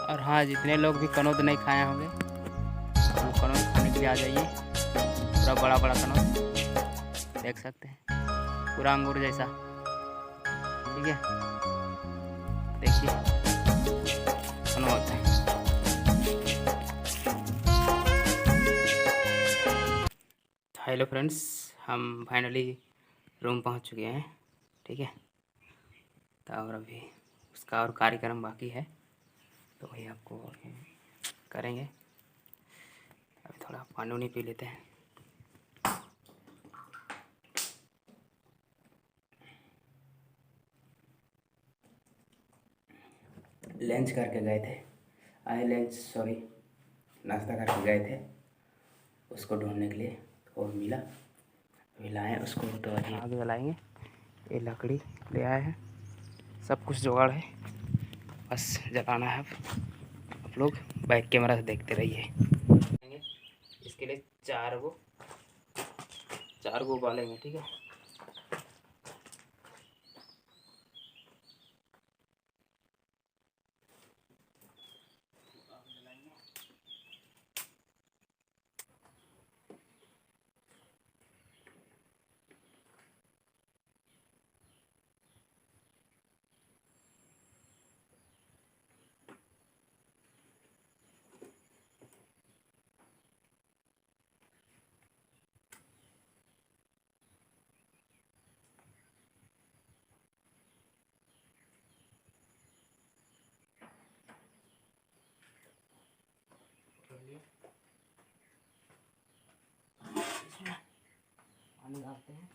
और हाँ, जितने लोग भी कनौत नहीं खाए होंगे वो कनौत खाने के लिए आ जाइए। पूरा बड़ा बड़ा कनौत देख सकते हैं, पूरा अंगूर जैसा। ठीक है, देखिए कनौत है। हेलो फ्रेंड्स, हम फाइनली रूम पहुंच चुके हैं। ठीक है, तो और अभी उसका और कार्यक्रम बाकी है, तो वही आपको करेंगे। अभी थोड़ा पानी वानी पी लेते हैं। लंच करके गए थे, सॉरी, नाश्ता करके गए थे, उसको ढूंढने के लिए और मिला, अभी लाए उसको। तो अभी आगे जलाएंगे। ये लकड़ी ले आए हैं, सब कुछ जुगाड़ है, बस जलाना है। आप लोग बैक कैमरा से देखते रहिए। इसके लिए चार गो उबालेंगे। ठीक है, पानी डालते हैं।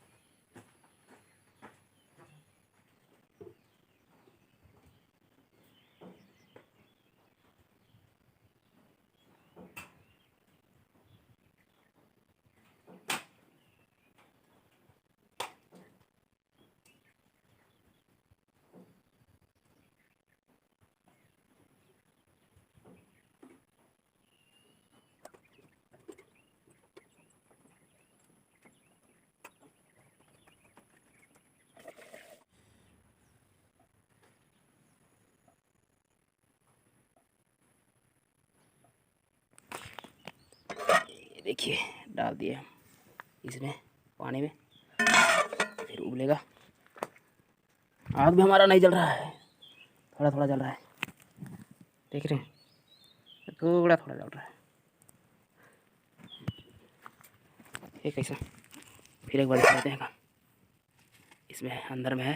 देखिए डाल दिए हम इसमें पानी में, फिर उबलेगा। आग भी हमारा नहीं जल रहा है, थोड़ा थोड़ा जल रहा है, देख रहे हैं, थोड़ा थोड़ा जल रहा है। ये कैसा, फिर एक बार दिखाते हैं। इसमें अंदर में है।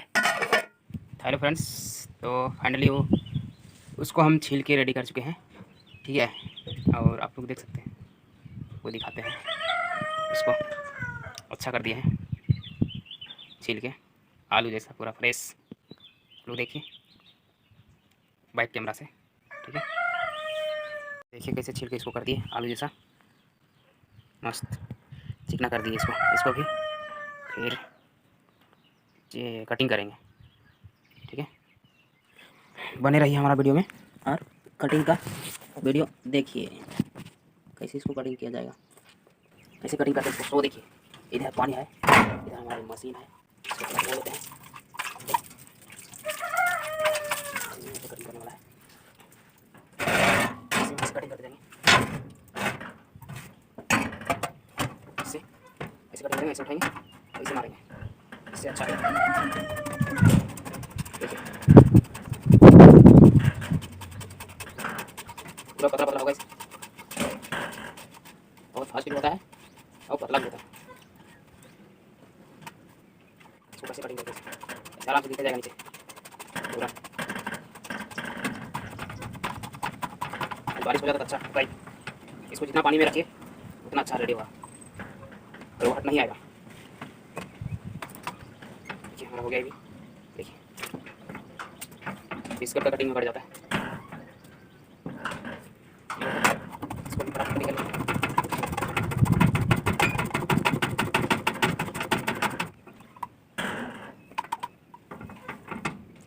हेलो फ्रेंड्स, तो फाइनली वो उसको हम छील के रेडी कर चुके हैं। ठीक है, और आप लोग देख सकते हैं, वो दिखाते हैं। उसको अच्छा कर दिए हैं छील के, आलू जैसा पूरा फ्रेश। लोग देखिए बैक कैमरा से। ठीक है, देखिए कैसे छील के इसको कर दिए आलू जैसा, मस्त चिकना कर दिए इसको भी। फिर ये कटिंग करेंगे। ठीक है, बने रहिए हमारा वीडियो में, और कटिंग का वीडियो देखिए कैसे इसको कटिंग किया जाएगा, कैसे कटिंग करते हैं इसको। देखिए इधर पानी है, इधर हमारी मशीन है, इसको थोड़ा धो लेते हैं। कटिंग करने वाला है, ऐसे कटिंग करते जाएंगे, इससे ऐसे कटिंग करेंगे, ऐसे उठाएंगे, ऐसे मारेंगे, इससे अच्छा है। देखिए पूरा पतला पतला होगा, इसे बहुत फास्ट भी होता है और पतला भी होता है। इसको कैसे कटिंग करते हैं, आराम से दिखा जाएगा नीचे पूरा। बारिश हो जाता तो अच्छा भाई, इसको जितना पानी में रखिए उतना अच्छा रेडी होगा, रोहट नहीं आएगा। देखिए हमारा हो गया। अभी देखिए बिस्कुट का कटिंग में बढ़ जाता है, इसको भी फटाफट निकल।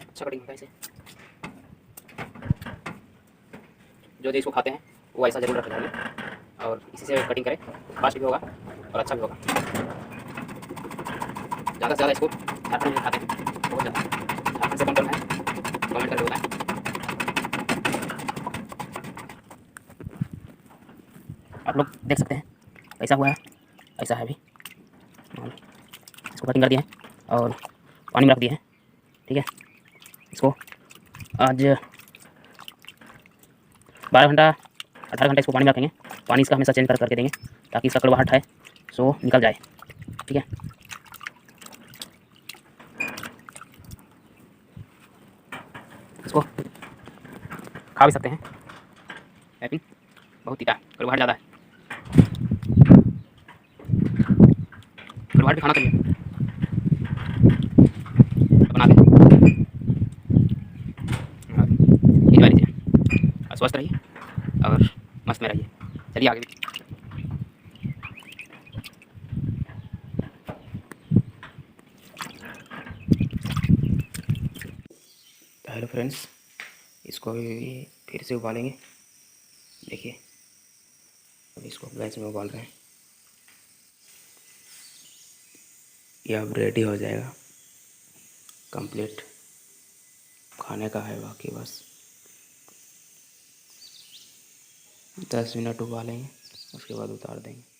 अच्छा कटिंग होता है इसे, जो इसको खाते हैं वो ऐसा जरूर रखना चाहिए, और इसी से कटिंग करें, फास्ट भी होगा और अच्छा भी होगा। ज़्यादा से ज़्यादा इसको झारखंड में खाते हैं, बहुत ज़्यादा। झारखंड से कौन कौन है कमेंट करके बताएं। आप लोग देख सकते हैं कैसा हुआ है। ऐसा है अभी। और इसको कटिंग कर दिए हैं और पानी में रख दिए हैं। ठीक है, इसको आज 12 घंटा 18 घंटा इसको पानी में रखेंगे। पानी इसका हमेशा चेंज करके देंगे ताकि इसका कड़वाहट है सो निकल जाए। ठीक है, इसको खा भी सकते हैं, लेकिन बहुत तीता है, कड़वाहट ज़्यादा है। कड़वाहट भी खाना चाहिए, तो बना लें और खिलवा लीजिए और स्वस्थ रहिए और मस्त में रहिए। चलिए आगे भी। तो हेलो फ्रेंड्स, इसको भी फिर से उबालेंगे। देखिए अभी इसको गैस में उबाल रहे हैं, ये अब रेडी हो जाएगा। कंप्लीट खाने का है बाकी, बस 10 मिनट उबालेंगे, उसके बाद उतार देंगे।